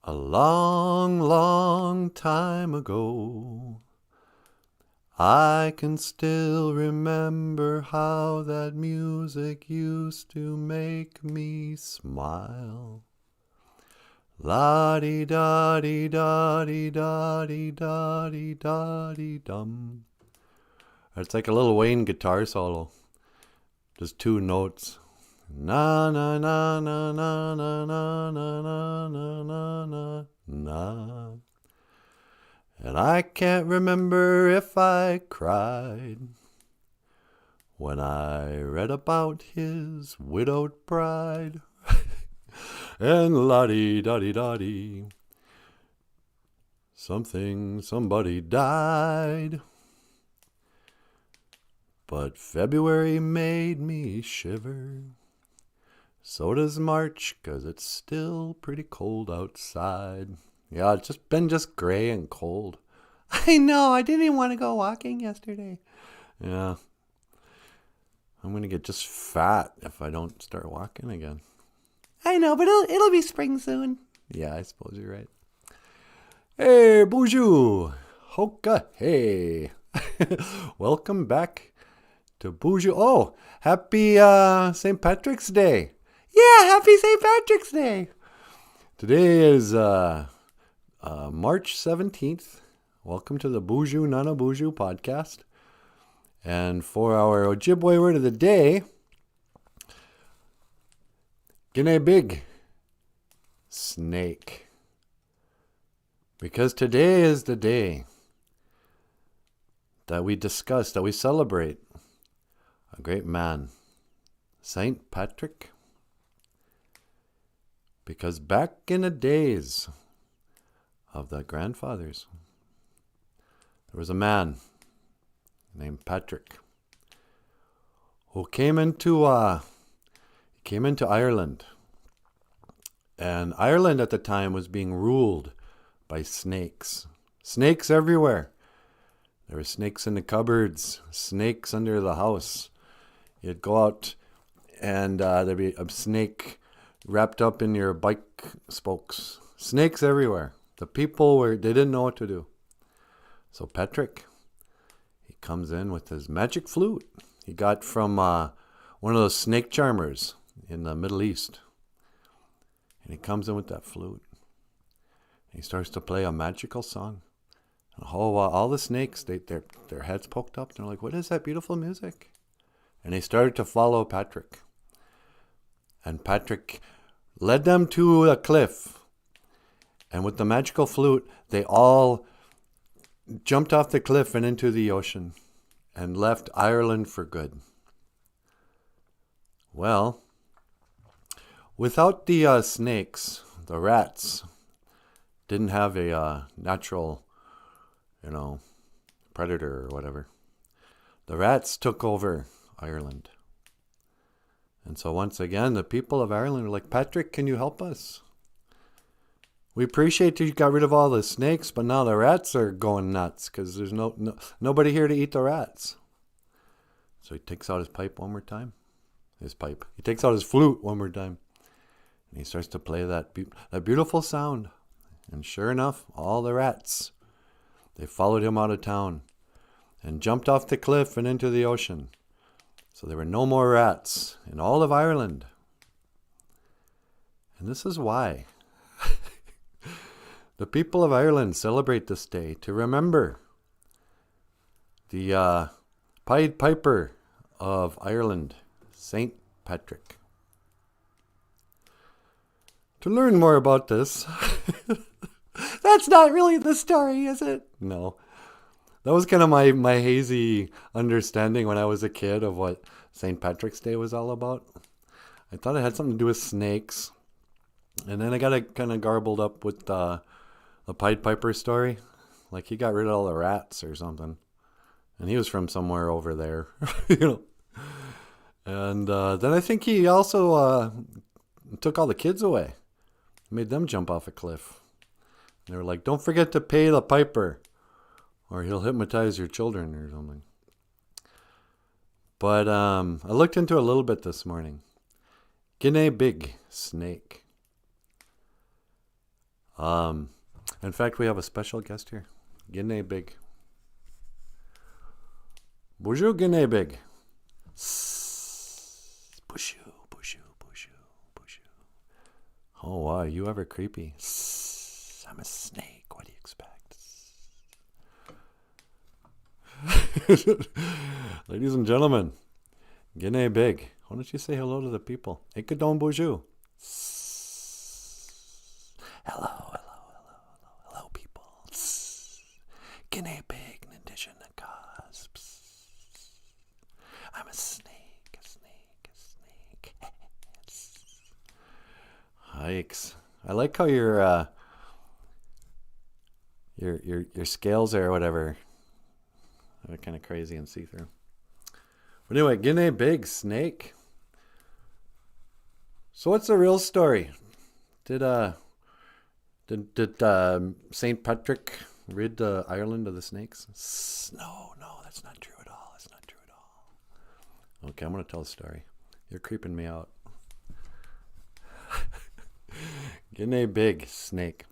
A long, long time ago, I can still remember how that music used to make me smile. La-di-da-di-da-di-da-di-da-di-da-di-dum. It's like a little Wayne guitar solo. Just two notes. Na na na na na na na na na na na na. And I can't remember if I cried when I read about his widowed bride. And la-di-da-di-da-di, somebody died. But February made me shiver. So does March, 'cause it's still pretty cold outside. Yeah, it's been gray and cold. I know, I didn't even want to go walking yesterday. Yeah. I'm going to get just fat if I don't start walking again. I know, but it'll be spring soon. Yeah, I suppose you're right. Hey, Boozhoo! Hoka, hey! Welcome back to Boozhoo. Oh, happy St. Patrick's Day. Yeah, happy St. Patrick's Day. Today is March 17th. Welcome to the Boozhoo Nanaboozhoo podcast. And for our OJIBWE word of the day, Guinea big snake. Because today is the day that we discuss, that we celebrate a great man, Saint Patrick. Because back in the days of the grandfathers, there was a man named Patrick who came into Ireland. And Ireland at the time was being ruled by snakes. Snakes everywhere. There were snakes in the cupboards, snakes under the house. You'd go out and there'd be a snake wrapped up in your bike spokes. Snakes everywhere. The people they didn't know what to do. So Patrick, he comes in with his magic flute. He got from one of those snake charmers in the Middle East. And he comes in with that flute. He starts to play a magical song. And all the snakes, their heads poked up. They're like, what is that beautiful music? And they started to follow Patrick. And Patrick led them to a cliff. And with the magical flute, they all jumped off the cliff and into the ocean and left Ireland for good. Well, without the snakes, the rats didn't have a natural, predator or whatever. The rats took over Ireland. And so once again, the people of Ireland were like, Patrick, can you help us? We appreciate you got rid of all the snakes, but now the rats are going nuts because there's nobody here to eat the rats. So he takes out his pipe one more time. He takes out his flute one more time. And he starts to play that beautiful sound. And sure enough, all the rats, they followed him out of town and jumped off the cliff and into the ocean. So there were no more rats in all of Ireland. And this is why the people of Ireland celebrate this day to remember the Pied Piper of Ireland, Saint Patrick. To learn more about this, that's not really the story, is it? No. That was kind of my hazy understanding when I was a kid of what St. Patrick's Day was all about. I thought it had something to do with snakes. And then I got it kind of garbled up with the Pied Piper story. Like he got rid of all the rats or something. And he was from somewhere over there. And then I think he also took all the kids away. Made them jump off a cliff. And they were like, don't forget to pay the piper, or he'll hypnotize your children or something. But I looked into it a little bit this morning. Guinea big snake. In fact, we have a special guest here. G'nay big. Boozhoo g'nay big. Boozhoo, boozhoo, boozhoo, boozhoo. Oh wow, you ever creepy? I'm a snake. What do you expect? Ladies and gentlemen, g'nay big. Why don't you say hello to the people? Ekadon boozhoo. Hello, hello, hello, hello, hello, people. G'nay big, Nandisha Nakas. I'm a snake, a snake, a snake. Hikes. I like how your scales are or whatever. They're kind of crazy and see-through. But anyway, g'nay big, snake. So what's the real story? Did Saint Patrick rid Ireland of the snakes? No, that's not true at all. That's not true at all. Okay, I'm gonna tell a story. You're creeping me out. G'nay big, snake.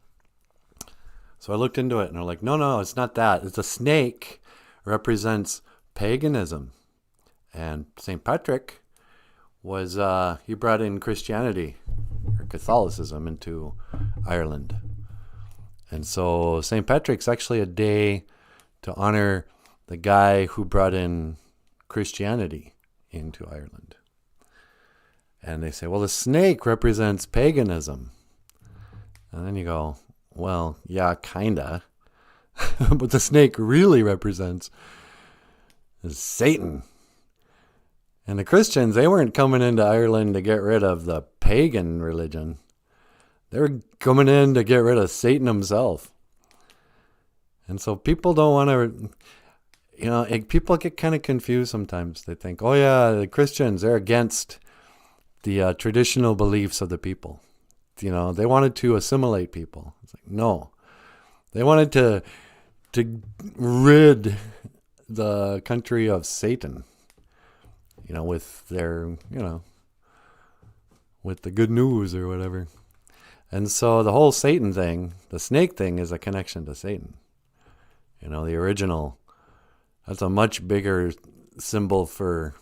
So I looked into it and they're like, no, it's not that. It's a snake represents paganism. And St. Patrick was, he brought in Christianity or Catholicism into Ireland. And so St. Patrick's actually a day to honor the guy who brought in Christianity into Ireland. And they say, well, the snake represents paganism. And then you go, well, yeah, kinda. But the snake really represents Satan. And the Christians, they weren't coming into Ireland to get rid of the pagan religion. They were coming in to get rid of Satan himself. And so people don't want to, people get kind of confused sometimes. They think, oh yeah, the Christians, they're against the traditional beliefs of the people. They wanted to assimilate people. It's like, no. They wanted to rid the country of Satan. With their, with the good news or whatever. And so the whole Satan thing, the snake thing, is a connection to Satan. The original, that's a much bigger symbol for,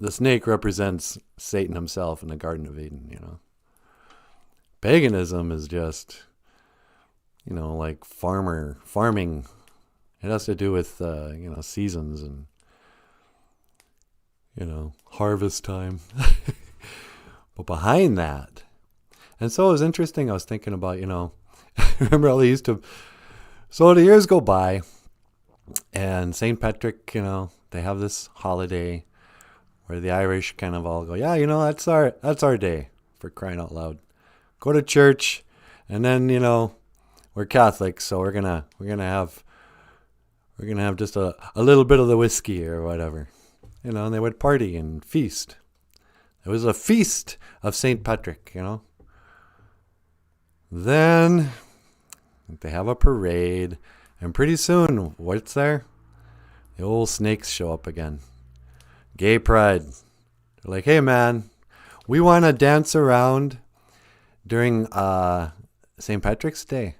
the snake represents Satan himself in the Garden of Eden, Paganism is just, like farming. It has to do with, seasons and, harvest time. But behind that, and so it was interesting, I was thinking about, remember all they used to, so the years go by, and St. Patrick, they have this holiday where the Irish kind of all go, yeah, that's our day, for crying out loud. Go to church, and then, we're Catholics, so we're gonna have just a little bit of the whiskey or whatever. And they would party and feast. It was a feast of St. Patrick, Then they have a parade, and pretty soon, what's there? The old snakes show up again. Gay pride. They're like, hey man, we want to dance around during St. Patrick's Day.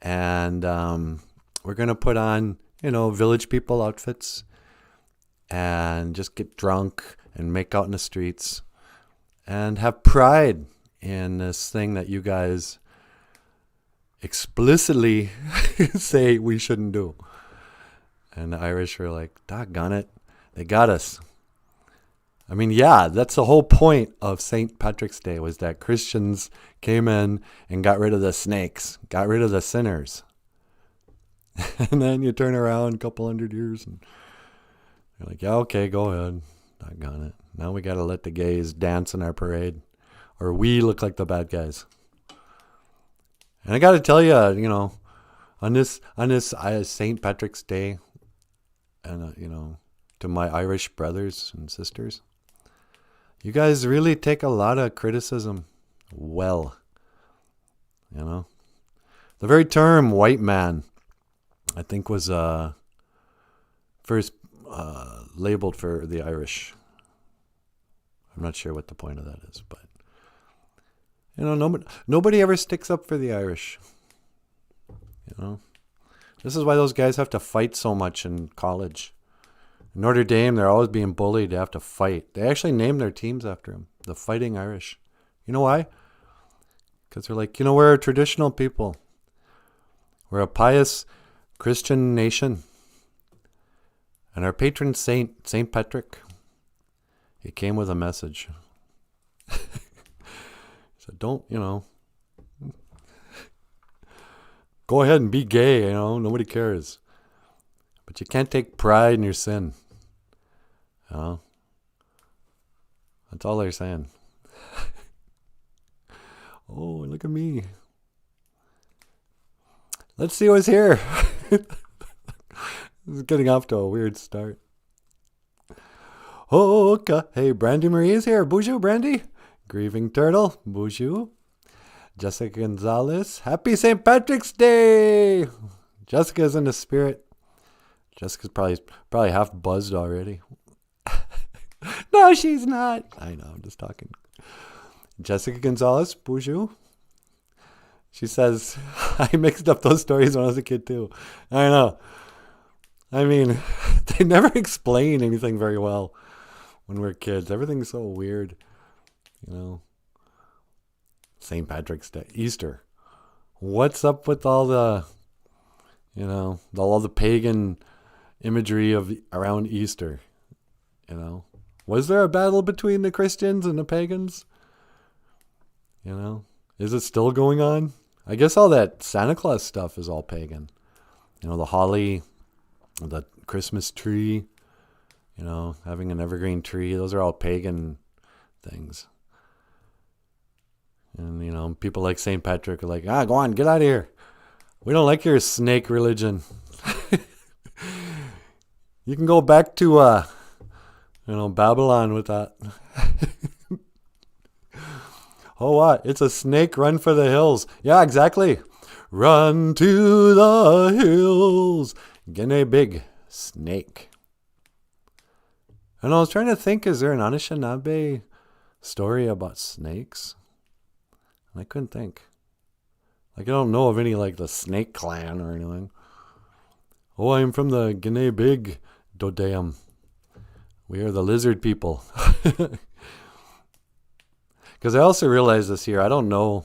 And we're going to put on, village people outfits and just get drunk and make out in the streets and have pride in this thing that you guys explicitly say we shouldn't do. And the Irish are like, doggone it, they got us. I mean, yeah, that's the whole point of St. Patrick's Day, was that Christians came in and got rid of the snakes, got rid of the sinners. And then you turn around a couple hundred years and you're like, yeah, okay, go ahead. Doggone it. Now we got to let the gays dance in our parade, or we look like the bad guys. And I got to tell you, on this St. Patrick's Day, and to my Irish brothers and sisters, you guys really take a lot of criticism well. The very term white man, I think, was first labeled for the Irish. I'm not sure what the point of that is, but Nobody ever sticks up for the Irish. This is why those guys have to fight so much in college. In Notre Dame, they're always being bullied. They have to fight. They actually named their teams after them, the Fighting Irish. You know why? Because they're like, we're a traditional people. We're a pious Christian nation. And our patron saint, St. Patrick, he came with a message. He said, don't, go ahead and be gay, nobody cares. But you can't take pride in your sin. That's all they're saying. Oh, look at me. Let's see what's here. This is getting off to a weird start. Oh, okay. Hey, Brandy Marie is here. Boozhoo, Brandy. Grieving Turtle. Boozhoo. Jessica Gonzalez. Happy St. Patrick's Day. Jessica's in the spirit. Jessica's probably half buzzed already. No, she's not. I know, I'm just talking. Jessica Gonzalez, Boozhoo. She says, I mixed up those stories when I was a kid too. I know. I mean, they never explain anything very well when we're kids. Everything's so weird. St. Patrick's Day, Easter. What's up with all the, all the pagan imagery of around Easter? Was there a battle between the Christians and the pagans? Is it still going on? I guess all that Santa Claus stuff is all pagan. The holly, the Christmas tree, having an evergreen tree. Those are all pagan things. And, people like St. Patrick are like, go on, get out of here. We don't like your snake religion. You can go back to, Babylon with that. Oh, what? It's a snake, run for the hills. Yeah, exactly. Run to the hills. Get a big snake. And I was trying to think, is there an Anishinaabe story about snakes? And I couldn't think. I don't know of any, the Snake Clan or anything. Oh, I'm from the G'nai Big Dodam. We are the lizard people. Because I also realized this year, I don't know.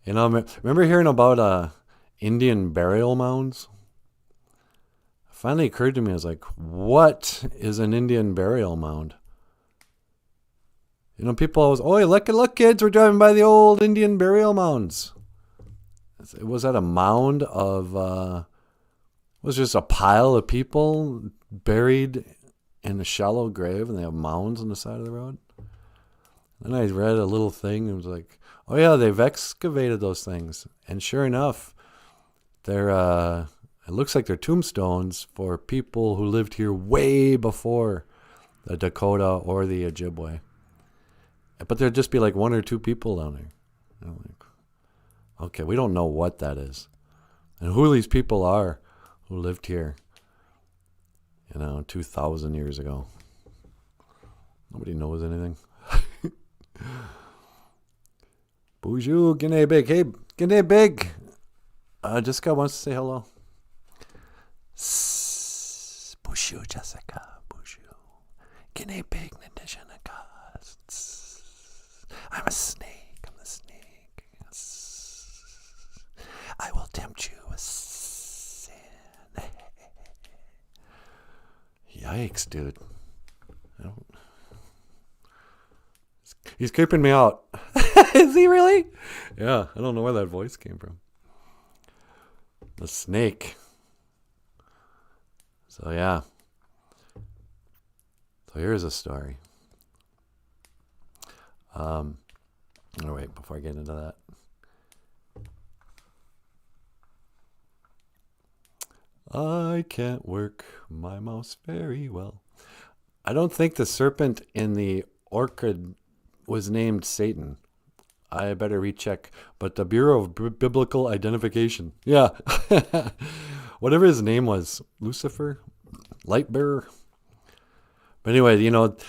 Remember hearing about Indian burial mounds? It finally occurred to me, I was like, what is an Indian burial mound? People always, oh, look, kids, we're driving by the old Indian burial mounds. Was that a mound of, was just a pile of people buried in a shallow grave, and they have mounds on the side of the road? Then I read a little thing, and it was like, oh yeah, they've excavated those things. And sure enough, they're, it looks like they're tombstones for people who lived here way before the Dakota or the Ojibwe. But there'd just be one or two people down there. I'm like, okay, we don't know what that is. And who these people are who lived here, 2,000 years ago. Nobody knows anything. Boozhoo, G'nai Big. Hey, G'nai Big. Jessica wants to say hello. Boozhoo, Jessica. Boozhoo. G'nai Big, Nandishanaka. I'm a snake. I'm the snake. I will tempt you with sin. Yikes, dude. He's creeping me out. Is he really? Yeah, I don't know where that voice came from. The snake. So, yeah. So, here's a story. Wait, before I get into that. I can't work my mouse very well. I don't think the serpent in the orchid was named Satan. I better recheck. But the Bureau of Biblical Identification. Yeah. Whatever his name was. Lucifer? Light bearer? But anyway, it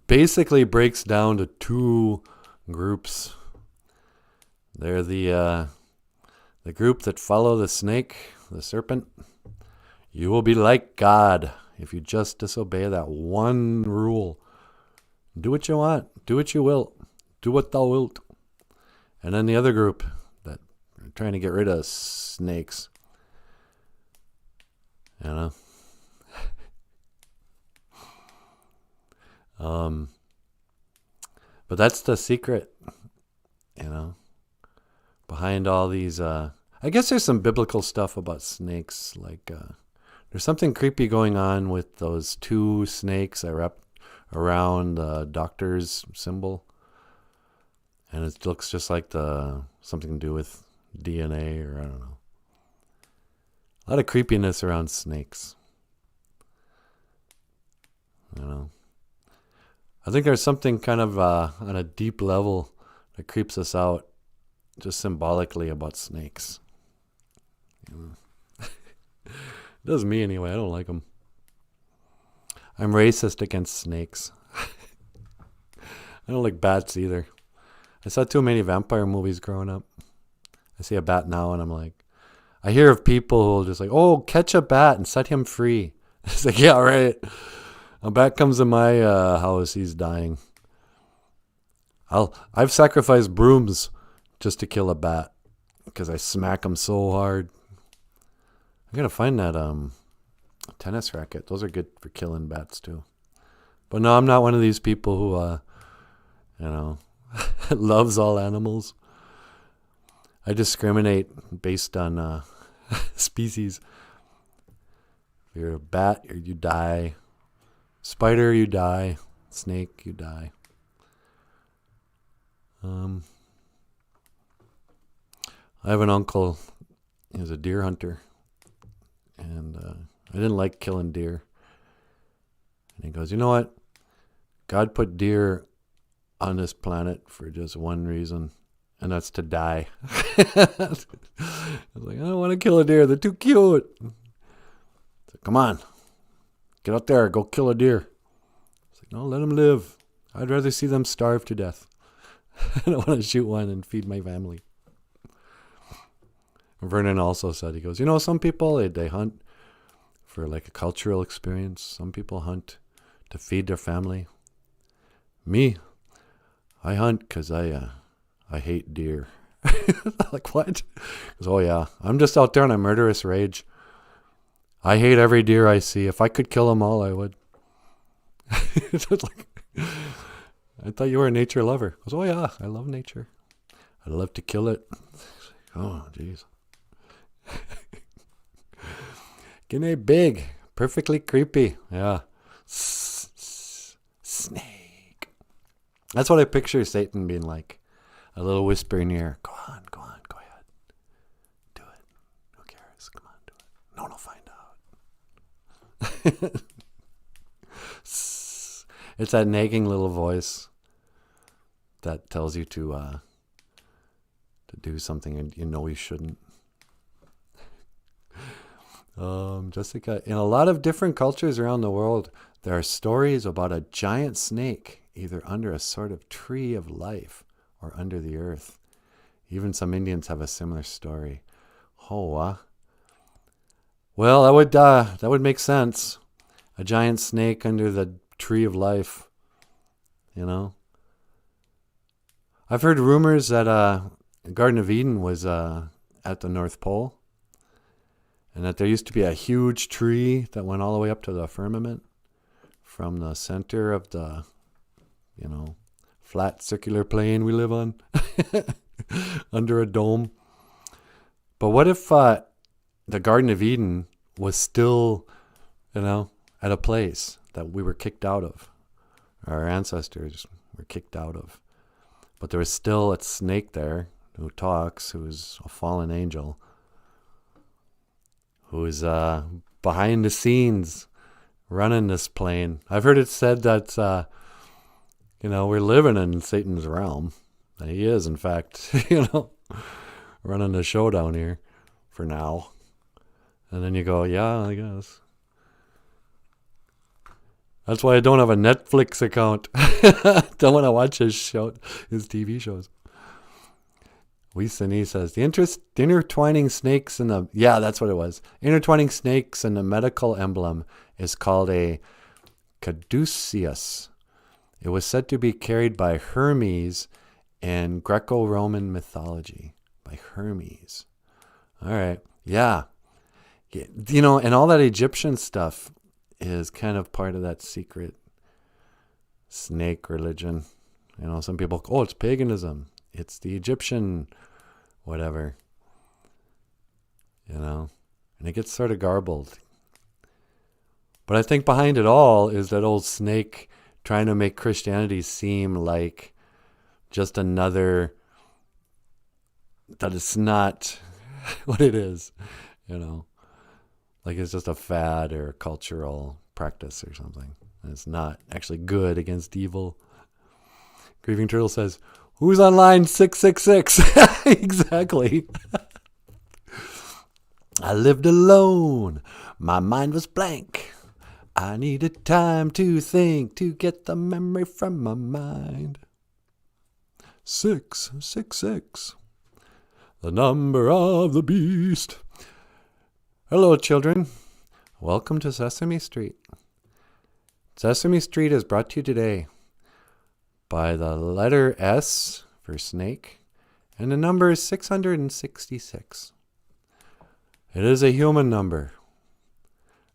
basically breaks down to two groups. They're the group that follow the snake, the serpent. You will be like God if you just disobey that one rule. Do what you want. Do what you will. Do what thou wilt. And then the other group that are trying to get rid of snakes. You know? But that's the secret, you know, behind all these. I guess there's some biblical stuff about snakes. Like, there's something creepy going on with those two snakes that wrapped around the doctor's symbol. And it looks just like something to do with DNA, or I don't know. A lot of creepiness around snakes. You know. I think there's something kind of on a deep level that creeps us out, just symbolically, about snakes. You know. It does me anyway. I don't like them. I'm racist against snakes. I don't like bats either. I saw too many vampire movies growing up. I see a bat now and I'm like, I hear of people who will just like, oh, catch a bat and set him free. It's like, yeah, right. A bat comes to my house, he's dying. I've sacrificed brooms just to kill a bat because I smack them so hard. I gotta find that tennis racket. Those are good for killing bats too. But no, I'm not one of these people who, you know, loves all animals. I discriminate based on species. If you're a bat, you die. Spider, you die. Snake, you die. I have an uncle. He was a deer hunter. And I didn't like killing deer. And he goes, you know what? God put deer on this planet for just one reason. And that's to die. I was like, I don't want to kill a deer. They're too cute. So, come on. Get out there, go kill a deer. It's like, no, let them live. I'd rather see them starve to death. I don't want to shoot one and feed my family. Vernon also said, he goes, you know, some people, they hunt for like a cultural experience. Some people hunt to feed their family. Me, I hunt because I hate deer. Like, what? He goes, oh yeah, I'm just out there on a murderous rage. I hate every deer I see. If I could kill them all, I would. It's like, I thought you were a nature lover. I goes, oh yeah, I love nature. I love to kill it. Oh, jeez. Getting big, perfectly creepy. Yeah. Snake. That's what I picture Satan being like. A little whisper in your ear. Go on, go ahead. Do it. Who cares? Come on, do it. No one will find out. It's that nagging little voice that tells you to do something and you know you shouldn't. Jessica, in a lot of different cultures around the world, there are stories about a giant snake, either under a sort of tree of life or under the earth. Even some Indians have a similar story. Oh, well, that would make sense. A giant snake under the tree of life, you know. I've heard rumors that Garden of Eden was at the North Pole, and that there used to be a huge tree that went all the way up to the firmament from the center of the, you know, flat circular plane we live on under a dome. But what if the Garden of Eden was still, you know, at a place that we were kicked out of, our ancestors were kicked out of, but there was still a snake there who talks, who's a fallen angel, who's behind the scenes running this plane. I've heard it said that, you know, we're living in Satan's realm. And he is, in fact, you know, running the show down here for now. And then you go, yeah, I guess. That's why I don't have a Netflix account. Don't want to watch his TV shows. Wisani says, the intertwining snakes in the... Yeah, that's what it was. Intertwining snakes in the medical emblem is called a caduceus. It was said to be carried by Hermes in Greco-Roman mythology. By Hermes. All right. Yeah. You know, and all that Egyptian stuff is kind of part of that secret snake religion. You know, some people, it's paganism. It's the Egyptian whatever. You know, and it gets sort of garbled. But I think behind it all is that old snake trying to make Christianity seem like just another, that it's not what it is, you know. Like it's just a fad or a cultural practice or something. And it's not actually good against evil. Grieving Turtle says, who's on line 666? Exactly. I lived alone. My mind was blank. I needed time to think, to get the memory from my mind. 666. The number of the beast. Hello, children. Welcome to Sesame Street. Sesame Street is brought to you today by the letter S for snake, and the number is 666. It is a human number.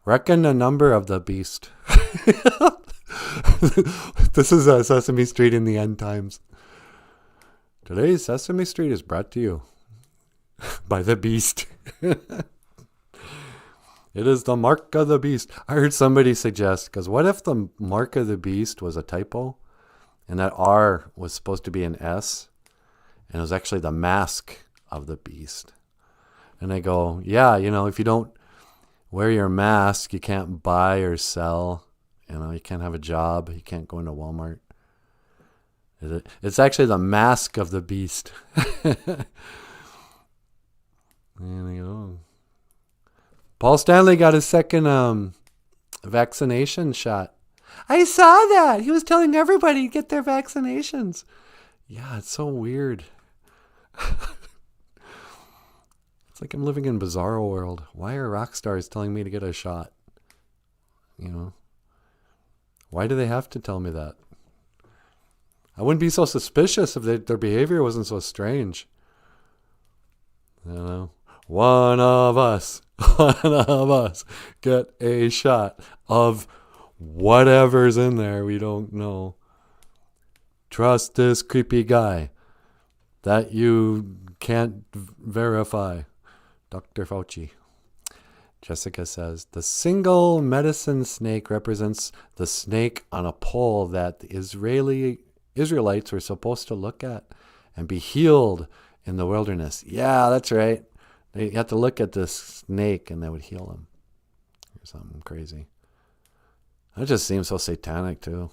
Reckon the number of the beast. This is Sesame Street in the end times. Today's Sesame Street is brought to you by the beast. It is the mark of the beast. I heard somebody suggest, because what if the mark of the beast was a typo and that R was supposed to be an S and it was actually the mask of the beast? And I go, yeah, you know, if you don't wear your mask, you can't buy or sell. You know, you can't have a job. You can't go into Walmart. It's actually the mask of the beast. There we go. Paul Stanley got his second vaccination shot. I saw that. He was telling everybody to get their vaccinations. Yeah, it's so weird. It's like I'm living in Bizarro world. Why are rock stars telling me to get a shot? You know? Why do they have to tell me that? I wouldn't be so suspicious if their behavior wasn't so strange. You know? One of us get a shot of whatever's in there we don't know. Trust this creepy guy that you can't verify. Dr. Fauci. Jessica says, the single medicine snake represents the snake on a pole that the Israelites were supposed to look at and be healed in the wilderness. Yeah, that's right. They had to look at this snake and that would heal them. Or something crazy. That just seems so satanic too.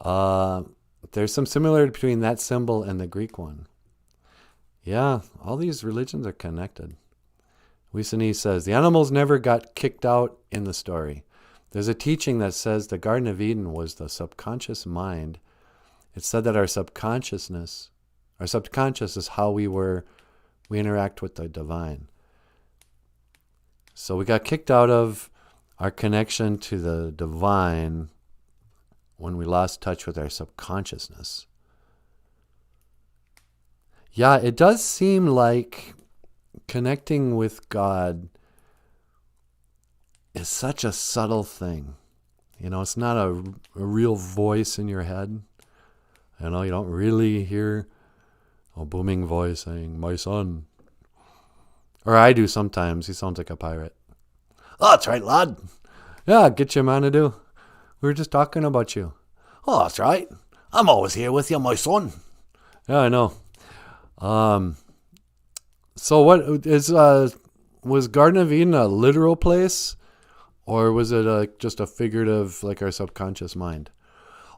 There's some similarity between that symbol and the Greek one. Yeah, all these religions are connected. Wisani says, the animals never got kicked out in the story. There's a teaching that says the Garden of Eden was the subconscious mind. It's said that our subconscious is how we interact with the divine. So we got kicked out of our connection to the divine when we lost touch with our subconsciousness. Yeah, it does seem like connecting with God is such a subtle thing. You know, it's not a real voice in your head. You know, you don't really hear a booming voice saying, my son. Or I do sometimes. He sounds like a pirate. Oh, that's right, lad. Yeah, get you, man, to do. We were just talking about you. Oh, that's right. I'm always here with you, my son. Yeah, I know. So what is was Garden of Eden a literal place, or was it just a figurative, like our subconscious mind?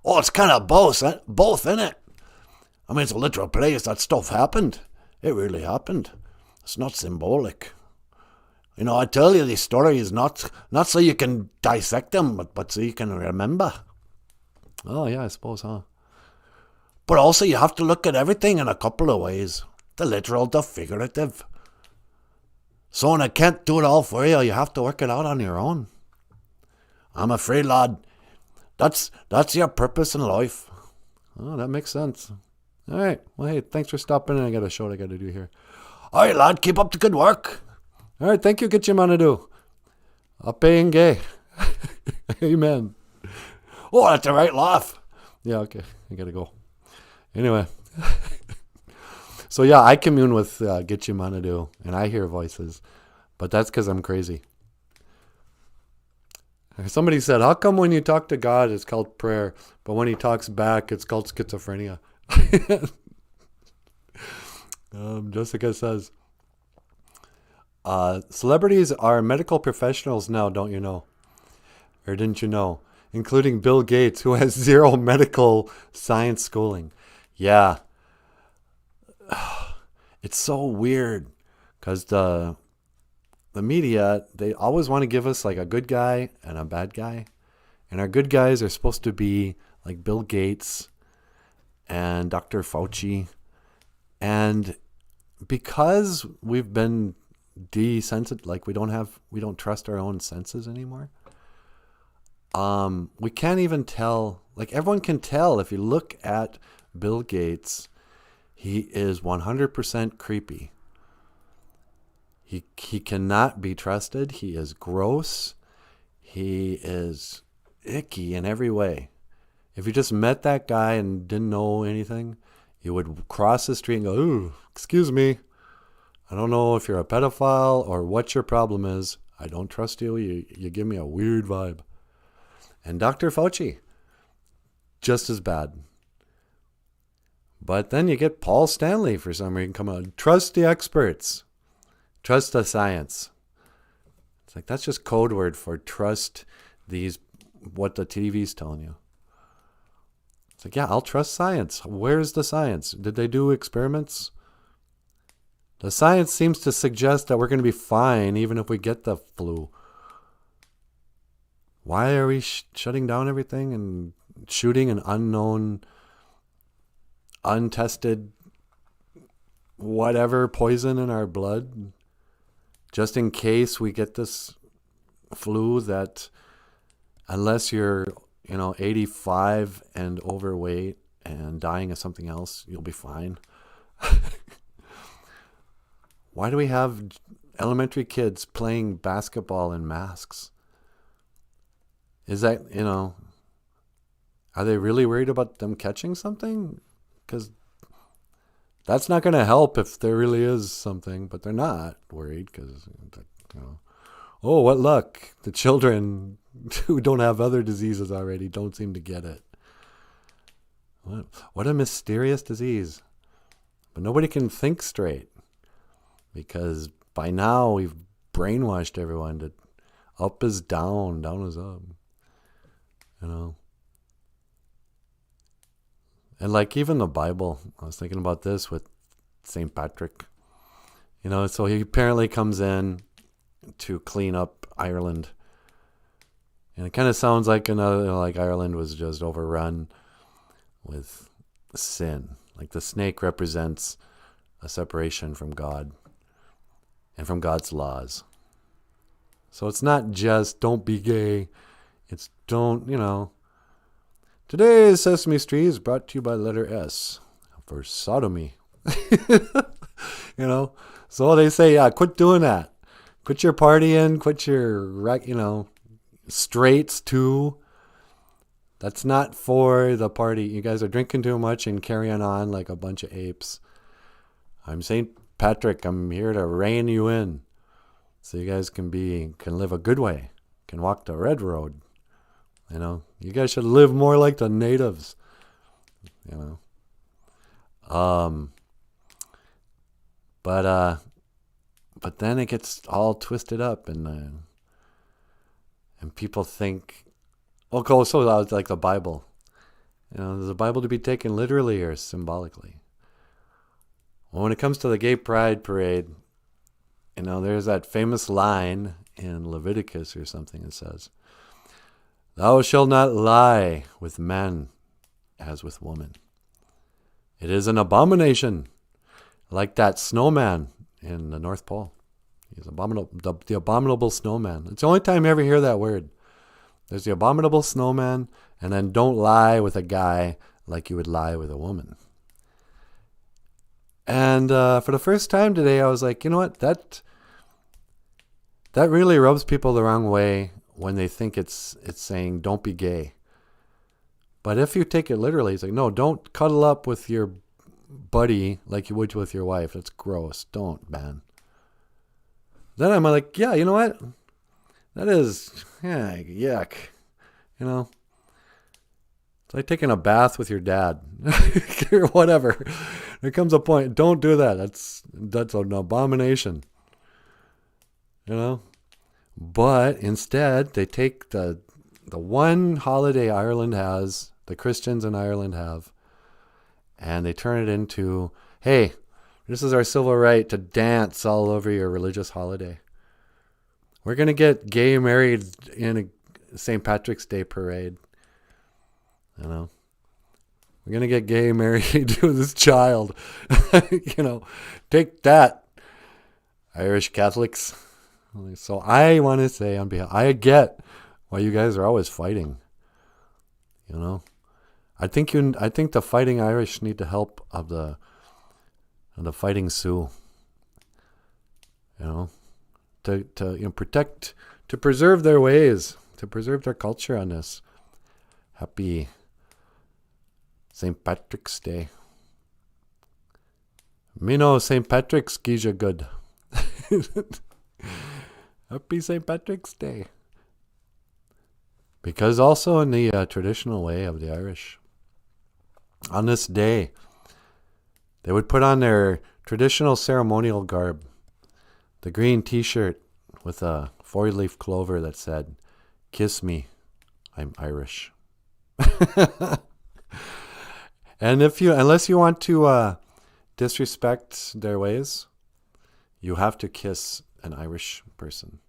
Oh, it's kind of both, isn't it? I mean, it's a literal place. That stuff happened. It really happened. It's not symbolic. I tell you these stories not so you can dissect them, but so you can remember. Oh, yeah, I suppose, huh? But also you have to look at everything in a couple of ways. The literal, the figurative. So when I can't do it all for you, you have to work it out on your own. I'm afraid, lad, that's your purpose in life. Oh, that makes sense. All right. Well, hey, thanks for stopping in. I got a show I got to do here. All right, lad, keep up the good work. All right, thank you, GOFUNDME. Ape gay. Amen. Oh, that's a right laugh. Yeah, okay. I got to go. Anyway. So, yeah, I commune with GOFUNDME, and I hear voices. But that's because I'm crazy. Somebody said, how come when you talk to God, it's called prayer, but when he talks back, it's called schizophrenia? Jessica says, celebrities are medical professionals now, don't you know? Or didn't you know? Including Bill Gates, who has 0 medical science schooling. Yeah. It's so weird because the media, they always want to give us like a good guy and a bad guy. And our good guys are supposed to be like Bill Gates and Dr. Fauci. And because we've been desensitized, like we don't trust our own senses anymore. We can't even tell, like everyone can tell if you look at Bill Gates, he is 100% creepy. He cannot be trusted. He is gross. He is icky in every way. If you just met that guy and didn't know anything, you would cross the street and go, ooh, excuse me. I don't know if you're a pedophile or what your problem is. I don't trust you. You give me a weird vibe. And Dr. Fauci, just as bad. But then you get Paul Stanley for some reason come out. Trust the experts. Trust the science. It's like that's just code word for trust what the TV's telling you. It's like, yeah, I'll trust science. Where's the science? Did they do experiments? The science seems to suggest that we're going to be fine even if we get the flu. Why are we shutting down everything and shooting an unknown, untested, whatever poison in our blood? Just in case we get this flu that unless you're, 85 and overweight and dying of something else, you'll be fine. Why do we have elementary kids playing basketball in masks? Is that, are they really worried about them catching something? Because that's not going to help if there really is something, but they're not worried because, oh, what luck. The children who don't have other diseases already don't seem to get it. What a mysterious disease. But nobody can think straight because by now we've brainwashed everyone to up is down, down is up. And like even the Bible, I was thinking about this with St. Patrick. So he apparently comes in to clean up Ireland. And it kind of sounds like Ireland was just overrun with sin. Like the snake represents a separation from God and from God's laws. So it's not just don't be gay. It's don't, Today's Sesame Street is brought to you by the letter S for sodomy. So they say, yeah, quit doing that. Quit your partying, quit your, straights too. That's not for the party. You guys are drinking too much and carrying on like a bunch of apes. I'm St. Patrick. I'm here to rein you in so you guys can live a good way, can walk the red road. You guys should live more like the natives. But then it gets all twisted up and people think, okay, so like the Bible. Is the Bible to be taken literally or symbolically? Well, when it comes to the gay pride parade, there's that famous line in Leviticus or something that says, "Thou shalt not lie with men as with women. It is an abomination," like that snowman in the North Pole. He's abominable, the abominable snowman. It's the only time you ever hear that word. There's the abominable snowman, and then don't lie with a guy like you would lie with a woman. And for the first time today, I was like, you know what? That really rubs people the wrong way when they think it's saying don't be gay. But if you take it literally, it's like, no, don't cuddle up with your buddy like you would with your wife. That's gross. Don't, man. Then I'm like, yeah, you know what? That is, yeah, yuck. It's like taking a bath with your dad or whatever. There comes a point. Don't do that. That's an abomination. But instead, they take the one holiday Ireland has, the Christians in Ireland have, and they turn it into, hey, this is our civil right to dance all over your religious holiday. We're going to get gay married in a St. Patrick's Day parade. We're going to get gay married to this child. Take that, Irish Catholics. So I want to say on behalf, I get why you guys are always fighting. I think the fighting Irish need the help of the fighting Sioux. To protect, to preserve their ways, to preserve their culture on this. Happy St. Patrick's Day. Me know St. Patrick's gives you good. Happy St. Patrick's Day. Because also in the traditional way of the Irish, on this day, they would put on their traditional ceremonial garb, the green t-shirt with a 4-leaf clover that said, "Kiss me, I'm Irish." And unless you want to disrespect their ways, you have to kiss an Irish person.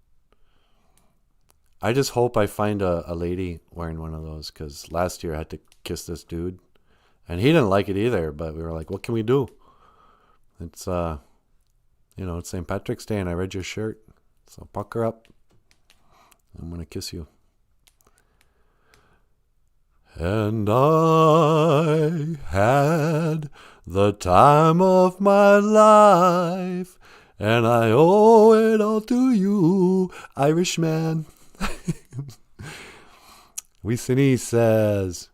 I just hope I find a lady wearing one of those, because last year I had to kiss this dude, and he didn't like it either. But we were like, "What can we do? It's it's St. Patrick's Day, and I read your shirt, so pucker up. I'm gonna kiss you." And I had the time of my life, and I owe it all to you, Irishman. Wisinee says,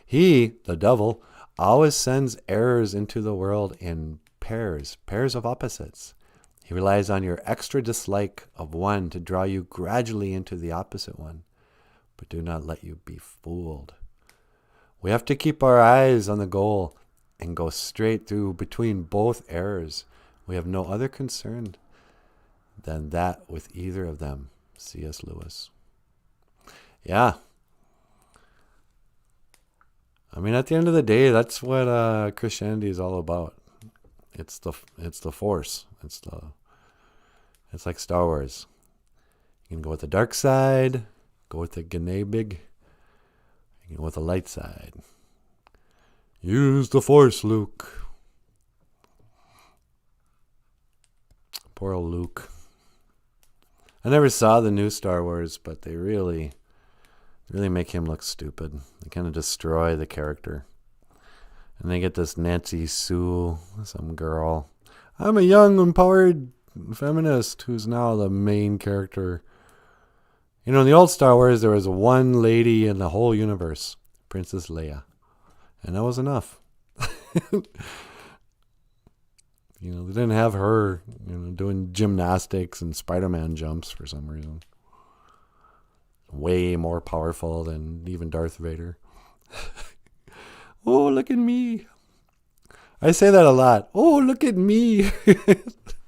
he, the devil, always sends errors into the world in pairs of opposites. He relies on your extra dislike of one to draw you gradually into the opposite one. But do not let you be fooled. We have to keep our eyes on the goal and go straight through between both errors. We have no other concern than that with either of them. C.S. Lewis. Yeah. I mean, at the end of the day, that's what Christianity is all about. It's the Force. It's like Star Wars. You can go with the dark side. Go with the Gnabig. You go with the light side. Use the Force, Luke. Poor old Luke. I never saw the new Star Wars, but they really make him look stupid. They kind of destroy the character. And they get this Nancy Sue, some girl. I'm a young, empowered feminist who's now the main character. In the old Star Wars, there was one lady in the whole universe, Princess Leia. And that was enough. They didn't have her, doing gymnastics and Spider-Man jumps for some reason. Way more powerful than even Darth Vader. Oh, look at me. I say that a lot. Oh, look at me.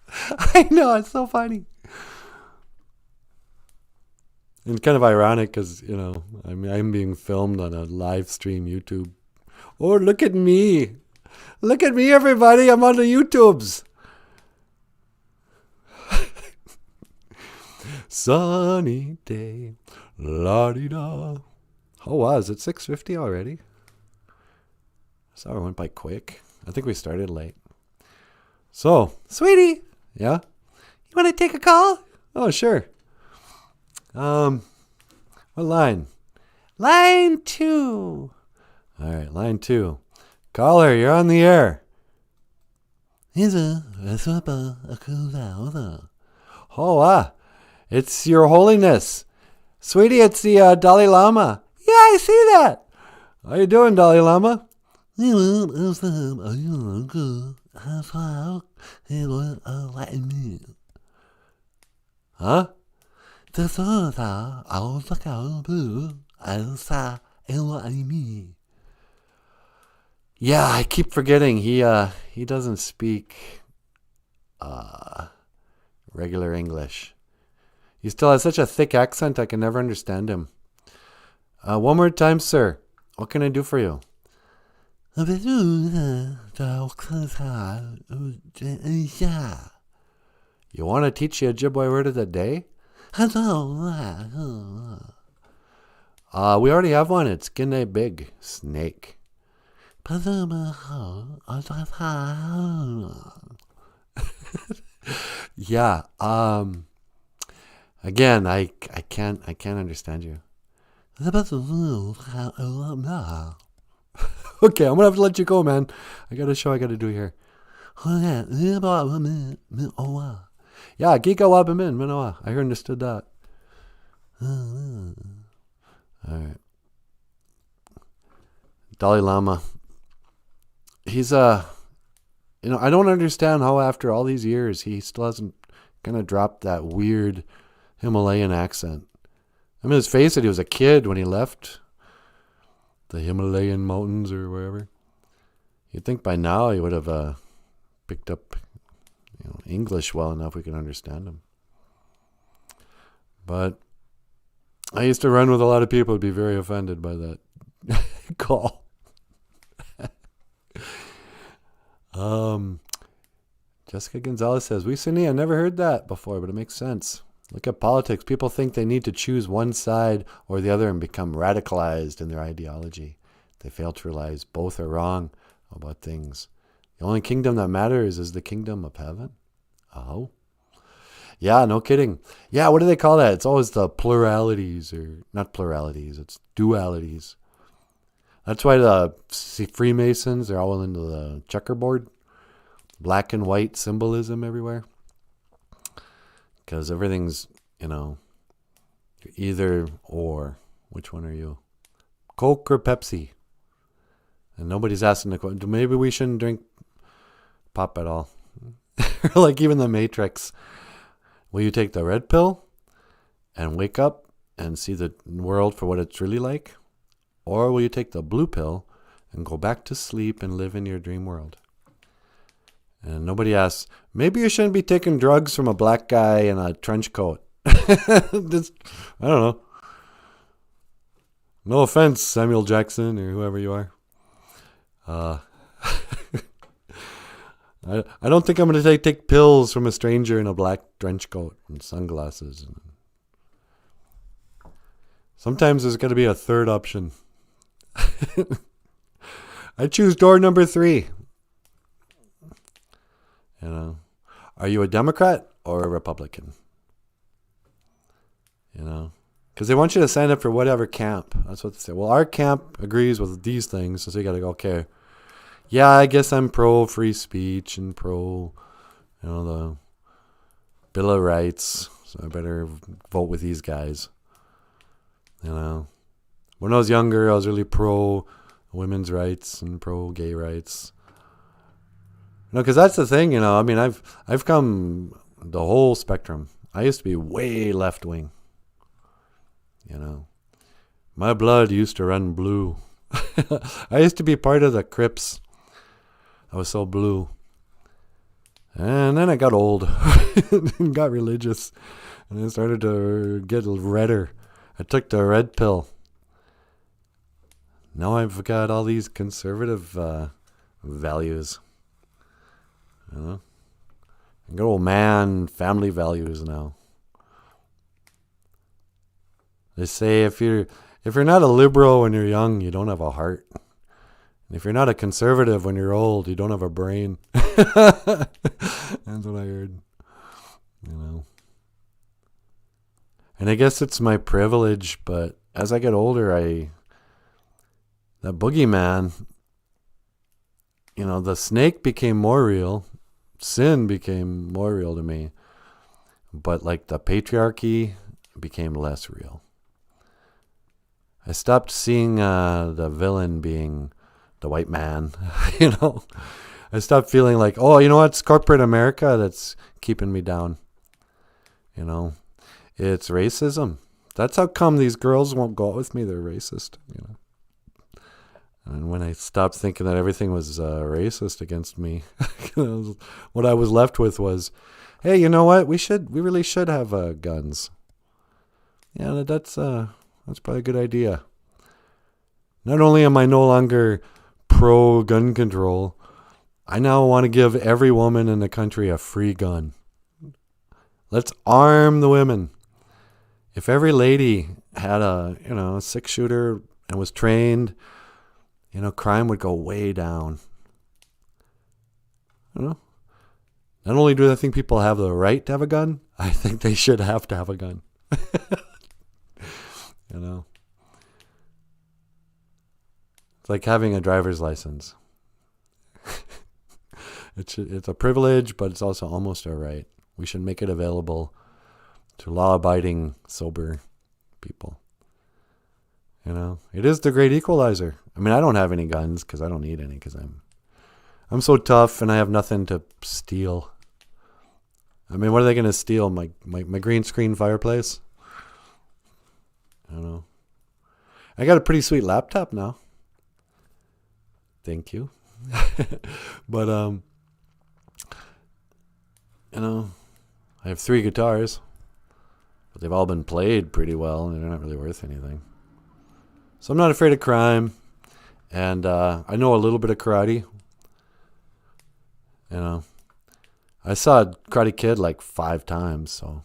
I know, it's so funny. And kind of ironic because, I'm being filmed on a live stream YouTube. Oh, look at me. Look at me, everybody. I'm on the YouTubes. Sunny day. La-di-da. Oh, wow. Is it 6:50 already? Sorry, it went by quick. I think we started late. So, sweetie. Yeah? You want to take a call? Oh, sure. What line? Line 2. All right, line 2. Caller, you're on the air. Oh, it's Your Holiness. Sweetie, it's the Dalai Lama. Yeah, I see that. How you doing, Dalai Lama? Huh? Yeah, I keep forgetting. He doesn't speak regular English. He still has such a thick accent I can never understand him. One more time, sir. What can I do for you? You want to teach you Ojibwe word of the day? We already have one. It's Gine Big Snake. Yeah. Again, I can't understand you. Okay, I'm gonna have to let you go, man. I got a show I gotta do here. Yeah, GOFUNDME, Minoa. I understood that. All right. Dalai Lama. He's I don't understand how after all these years he still hasn't kind of dropped that weird Himalayan accent. I mean, let's face it, he was a kid when he left the Himalayan mountains or wherever. You'd think by now he would have picked up English well enough we can understand him. But I used to run with a lot of people who'd be very offended by that call. Jessica Gonzalez says, I never heard that before, but it makes sense. Look at politics. People think they need to choose one side or the other and become radicalized in their ideology. They fail to realize both are wrong about things. The only kingdom that matters is the kingdom of heaven. Oh. Yeah, no kidding. Yeah, what do they call that? It's always the pluralities, or not pluralities, it's dualities. That's why the Freemasons, they're all into the checkerboard. Black and white symbolism everywhere. Because everything's, you're either or. Which one are you? Coke or Pepsi? And nobody's asking the question. Maybe we shouldn't drink pop at all. Like even the Matrix. Will you take the red pill and wake up and see the world for what it's really like? Or will you take the blue pill and go back to sleep and live in your dream world? And nobody asks, maybe you shouldn't be taking drugs from a black guy in a trench coat. Just, I don't know. No offense, Samuel Jackson or whoever you are. I don't think I'm going to take pills from a stranger in a black trench coat and sunglasses. Sometimes there's got to be a third option. I choose door number 3. Are you a Democrat or a Republican? Because they want you to sign up for whatever camp. That's what they say. Well, our camp agrees with these things, so you got to go, okay. Yeah, I guess I'm pro free speech and pro, the Bill of Rights. So I better vote with these guys. When I was younger, I was really pro women's rights and pro gay rights. Because that's the thing, I've come the whole spectrum. I used to be way left wing. My blood used to run blue. I used to be part of the Crips. I was so blue. And then I got old and got religious. And I started to get redder. I took the red pill. Now I've got all these conservative values. Good old man family values now. They say if you're not a liberal when you're young, you don't have a heart. And if you're not a conservative when you're old, you don't have a brain. That's what I heard. You know. And I guess it's my privilege, but as I get older, that boogeyman, you know, the snake became more real. Sin became more real to me. But like the patriarchy became less real. I stopped seeing the villain being the white man, you know. I stopped feeling like, oh, you know what, it's corporate America that's keeping me down. You know, it's racism. That's how come these girls won't go out with me. They're racist, you know. And when I stopped thinking that everything was racist against me, what I was left with was, hey, you know what? We really should have guns. Yeah, that's probably a good idea. Not only am I no longer pro gun control, I now want to give every woman in the country a free gun. Let's arm the women. If every lady had a 6-shooter and was trained, you know, crime would go way down. You know? Not only do I think people have the right to have a gun, I think they should have to have a gun. You know? It's like having a driver's license. It's a privilege, but it's also almost a right. We should make it available to law-abiding, sober people. You know, it is the great equalizer. I mean, I don't have any guns because I don't need any because I'm so tough and I have nothing to steal. I mean, what are they going to steal? My green screen fireplace? I don't know. I got a pretty sweet laptop now. Thank you. But, you know, I have 3 guitars, but they've all been played pretty well and they're not really worth anything. So I'm not afraid of crime, and I know a little bit of karate. You know, I saw Karate Kid like 5 times, so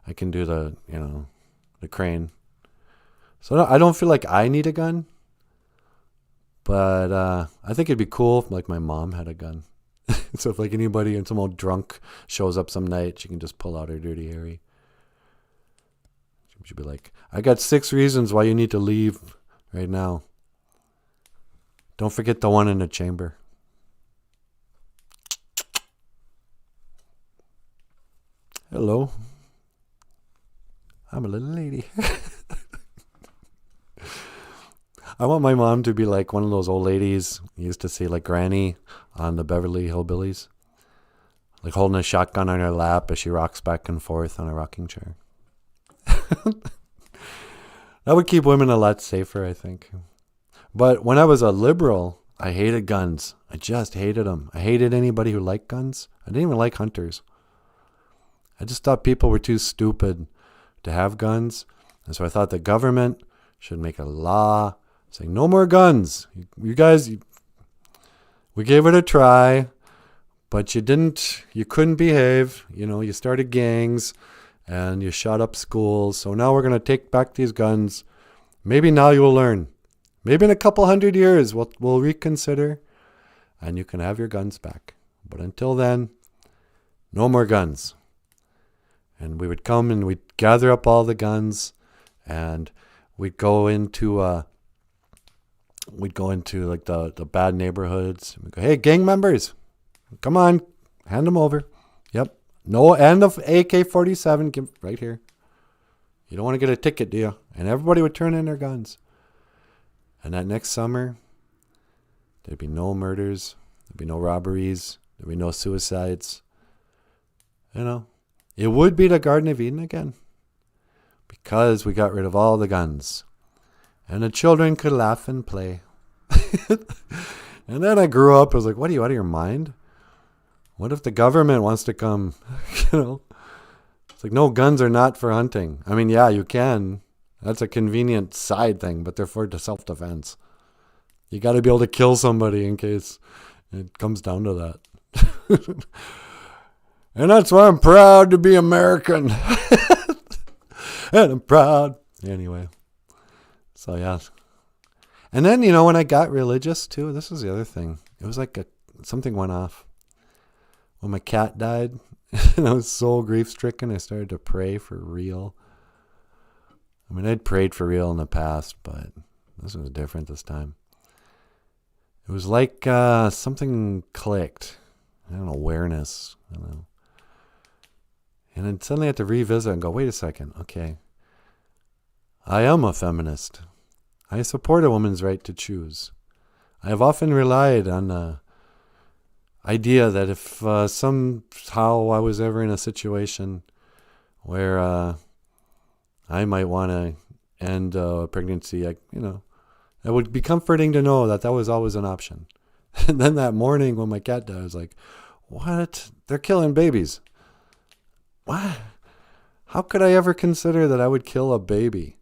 I can do the crane. So I don't feel like I need a gun, but I think it'd be cool if like my mom had a gun. So if like anybody and some old drunk shows up some night, she can just pull out her Dirty Harry. She'd be like, I got 6 reasons why you need to leave right now. Don't forget the one in the chamber. Hello. I'm a little lady. I want my mom to be like one of those old ladies you used to see, like Granny on the Beverly Hillbillies. Like holding a shotgun on her lap as she rocks back and forth on a rocking chair. That would keep women a lot safer, I think. But when I was a liberal, I hated guns. I just hated them. I hated anybody who liked guns. I didn't even like hunters. I just thought people were too stupid to have guns. And so I thought the government should make a law saying no more guns. You guys, we gave it a try, but you couldn't behave. You know, you started gangs. And you shot up schools. So now we're going to take back these guns. Maybe now you'll learn. Maybe in a couple 100 years we'll reconsider. And you can have your guns back. But until then, no more guns. And we would come and we'd gather up all the guns. And we'd go into like the bad neighborhoods. We'd go, hey, gang members, come on, hand them over. Yep. No, and the AK-47, give right here. You don't want to get a ticket, do you? And everybody would turn in their guns. And that next summer, there'd be no murders. There'd be no robberies. There'd be no suicides. You know, it would be the Garden of Eden again. Because we got rid of all the guns. And the children could laugh and play. And then I grew up, I was like, what, are you out of your mind? What if the government wants to come? You know, it's like, no, guns are not for hunting. I mean, yeah, you can. That's a convenient side thing, but they're for self-defense. You got to be able to kill somebody in case it comes down to that. And that's why I'm proud to be American. And I'm proud Anyway, so yeah. And then, you know, when I got religious too, this was the other thing. It was like something went off. When my cat died, and I was so grief-stricken, I started to pray for real. I mean, I'd prayed for real in the past, but this was different this time. It was like something clicked. I don't know, awareness. I don't know. And then suddenly I had to revisit and go, wait a second, okay. I am a feminist. I support a woman's right to choose. I have often relied on the idea that if somehow I was ever in a situation where I might want to end a pregnancy, it would be comforting to know that was always an option. And then that morning when my cat died, I was like, what? They're killing babies. What? How could I ever consider that I would kill a baby?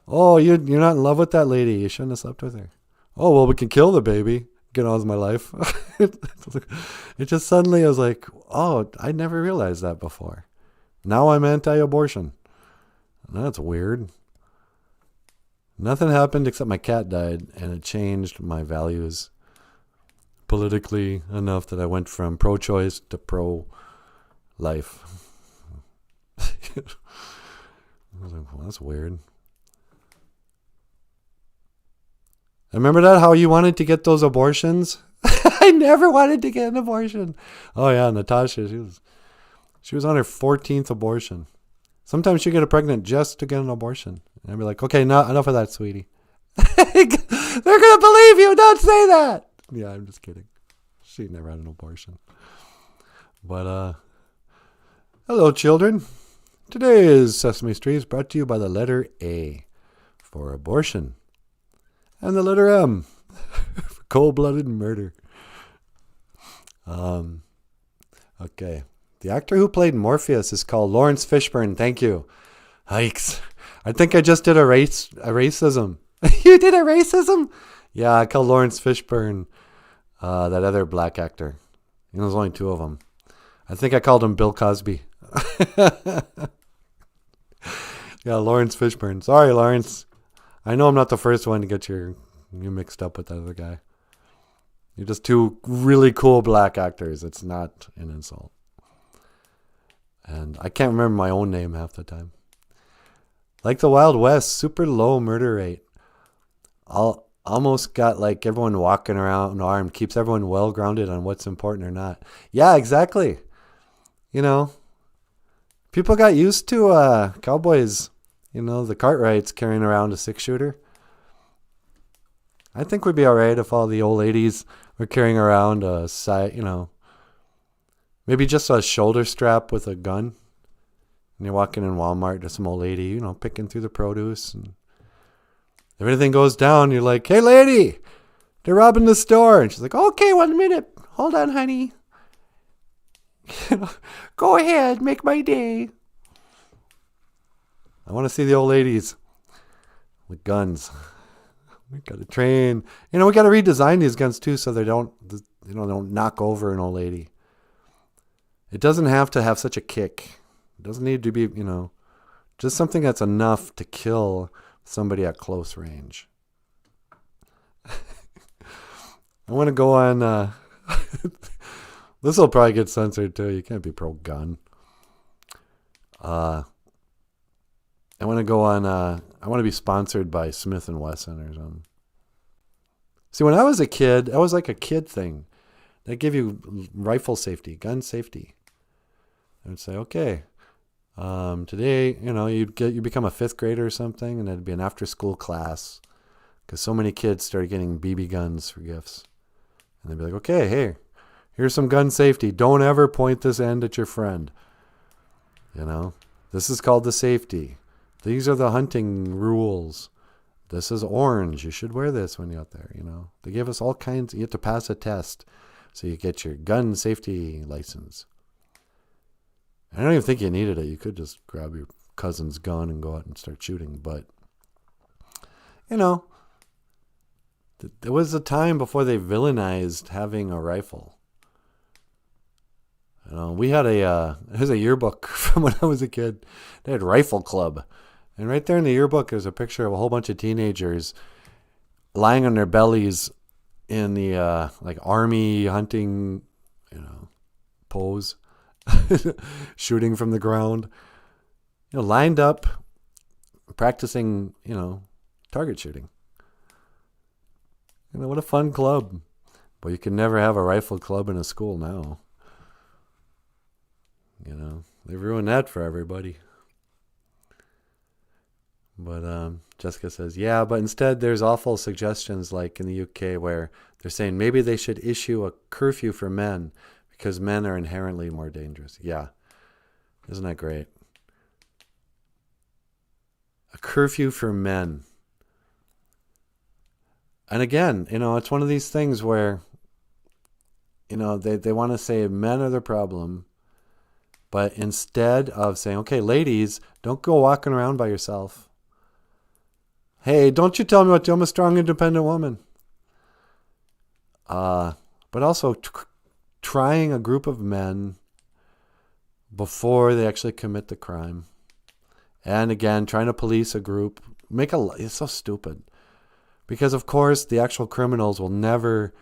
Oh, you're not in love with that lady. You shouldn't have slept with her. Oh, well, we can kill the baby. Get on with my life. It just suddenly, I was like, oh, I never realized that before. Now I'm anti-abortion. That's weird. Nothing happened except my cat died, and it changed my values politically enough that I went from pro-choice to pro-life. I was like, well, that's weird. Remember that, how you wanted to get those abortions? I never wanted to get an abortion. Oh yeah, Natasha, she was on her 14th abortion. Sometimes she'd get pregnant just to get an abortion. And I'd be like, okay, no, enough of that, sweetie. They're going to believe you. Don't say that. Yeah, I'm just kidding. She never had an abortion. But, hello, children. Today's Sesame Street is brought to you by the letter A for abortion. And the letter M for cold-blooded murder. Okay. The actor who played Morpheus is called Lawrence Fishburne. Thank you. Yikes. I think I just did a racism. You did a racism? Yeah, I called Lawrence Fishburne that other black actor. You know, there's only two of them. I think I called him Bill Cosby. Yeah, Lawrence Fishburne. Sorry, Lawrence. I know I'm not the first one to get you mixed up with that other guy. You're just two really cool black actors. It's not an insult. And I can't remember my own name half the time. Like the Wild West, super low murder rate. Almost got like everyone walking around armed, keeps everyone well grounded on what's important or not. Yeah, exactly. You know, people got used to cowboys, the Cartwrights carrying around a 6-shooter. I think we'd be all right if all the old ladies were carrying around a maybe just a shoulder strap with a gun. And you're walking in Walmart to some old lady, picking through the produce. And if anything goes down, you're like, hey, lady, they're robbing the store. And she's like, okay, 1 minute. Hold on, honey. Go ahead, make my day. I want to see the old ladies with guns. We got to train. We got to redesign these guns too so they don't knock over an old lady. It doesn't have to have such a kick. It doesn't need to be, just something that's enough to kill somebody at close range. I want to go on, this will probably get censored too. You can't be pro-gun. I want to go on, I want to be sponsored by Smith & Wesson or something. See, when I was a kid, that was like a kid thing. They give you rifle safety, gun safety. I would say, okay, today, you become a 5th grader or something, and it'd be an after-school class because so many kids started getting BB guns for gifts. And they'd be like, okay, hey, here's some gun safety. Don't ever point this end at your friend. This is called the safety. These are the hunting rules. This is orange. You should wear this when you're out there, They give us all kinds. You have to pass a test so you get your gun safety license. I don't even think you needed it. You could just grab your cousin's gun and go out and start shooting. But, there was a time before they villainized having a rifle. We had here's a yearbook from when I was a kid. They had Rifle Club. And right there in the yearbook, there's a picture of a whole bunch of teenagers lying on their bellies in the like army hunting, pose, shooting from the ground, lined up, practicing, target shooting. What a fun club. But you can never have a rifle club in a school now. They've ruined that for everybody. But Jessica says, yeah, but instead there's awful suggestions like in the UK where they're saying maybe they should issue a curfew for men because men are inherently more dangerous. Yeah. Isn't that great? A curfew for men. And again, it's one of these things where, they want to say men are the problem. But instead of saying, okay, ladies, don't go walking around by yourself. Hey, don't you tell me what to do. I'm a strong, independent woman. But also trying a group of men before they actually commit the crime. And again, trying to police a group. It's so stupid. Because, of course, the actual criminals will never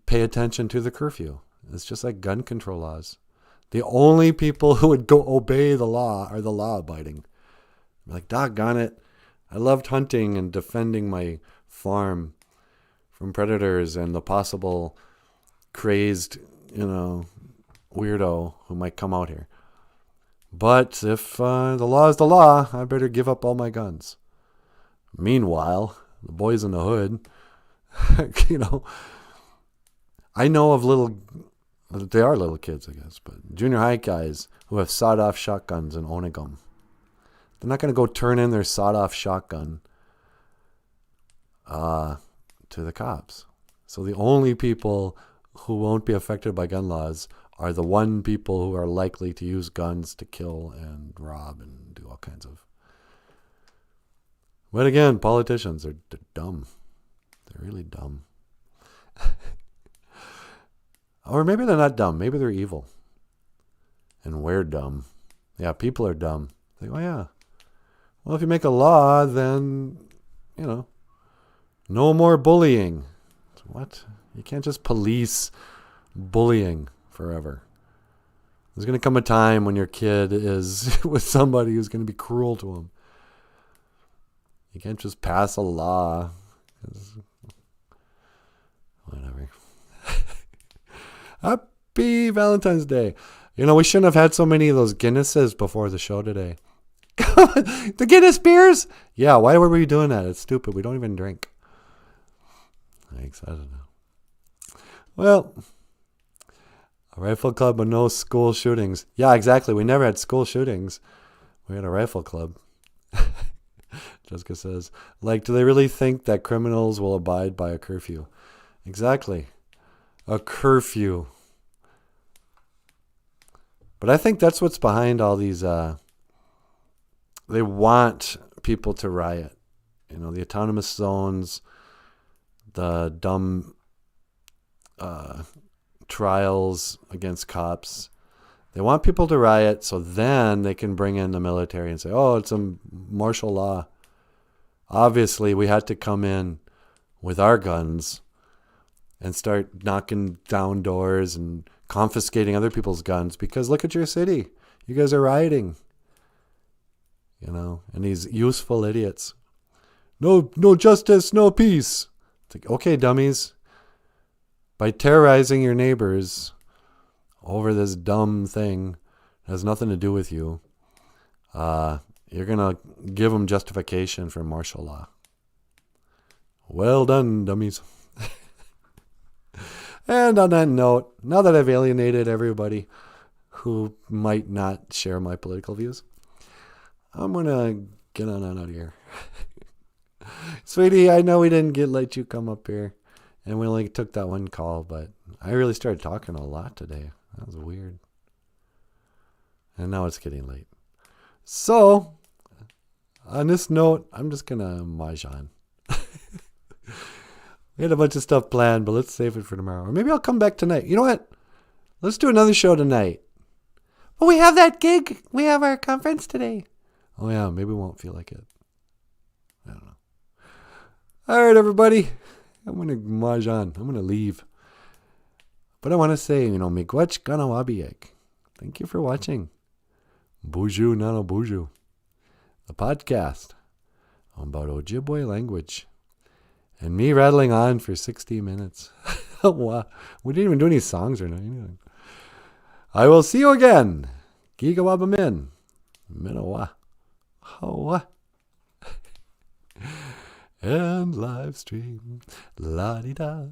pay attention to the curfew. It's just like gun control laws. The only people who would go obey the law are the law-abiding. Like, doggone it. I loved hunting and defending my farm from predators and the possible crazed, weirdo who might come out here. But if the law is the law, I better give up all my guns. Meanwhile, the boys in the hood, I know of they are little kids, I guess, but junior high guys who have sawed-off shotguns and owning them. They're not going to go turn in their sawed-off shotgun to the cops. So the only people who won't be affected by gun laws are the one people who are likely to use guns to kill and rob and do all kinds of. But again, politicians are dumb. They're really dumb. Or maybe they're not dumb. Maybe they're evil. And we're dumb. Yeah, people are dumb. They go, oh, yeah. Well, if you make a law, then, no more bullying. What? You can't just police bullying forever. There's going to come a time when your kid is with somebody who's going to be cruel to him. You can't just pass a law. Whatever. Happy Valentine's Day. We shouldn't have had so many of those Guinnesses before the show today. The Guinness beers? Yeah, why were we doing that? It's stupid. We don't even drink. Thanks. I don't know. Well, a rifle club with no school shootings. Yeah, exactly. We never had school shootings. We had a rifle club. Jessica says, do they really think that criminals will abide by a curfew? Exactly. A curfew. But I think that's what's behind all these, they want people to riot. The autonomous zones, the dumb trials against cops. They want people to riot so then they can bring in the military and say, oh, it's a martial law. Obviously, we had to come in with our guns and start knocking down doors and confiscating other people's guns because look at your city. You guys are rioting. And these useful idiots. No justice, no peace. It's like, okay, dummies. By terrorizing your neighbors over this dumb thing that has nothing to do with you, you're going to give them justification for martial law. Well done, dummies. And on that note, now that I've alienated everybody who might not share my political views, I'm going to get on out of here. Sweetie, I know we didn't let you come up here, and we only took that one call, but I really started talking a lot today. That was weird. And now it's getting late. So, on this note, I'm just going to mahjong. We had a bunch of stuff planned, but let's save it for tomorrow. Or maybe I'll come back tonight. You know what? Let's do another show tonight. But we have that gig. We have our conference today. Oh yeah, maybe we won't feel like it. I don't know. All right, everybody. I'm going to mahjong. I'm going to leave. But I want to say, miigwech ganawabiek. Thank you for watching. Boozhoo Nanaboozhoo. The podcast about Ojibwe language. And me rattling on for 60 minutes. Wow. We didn't even do any songs or anything. I will see you again. Gigawabamin. Minawa. Hawa. And live stream. La-di-da.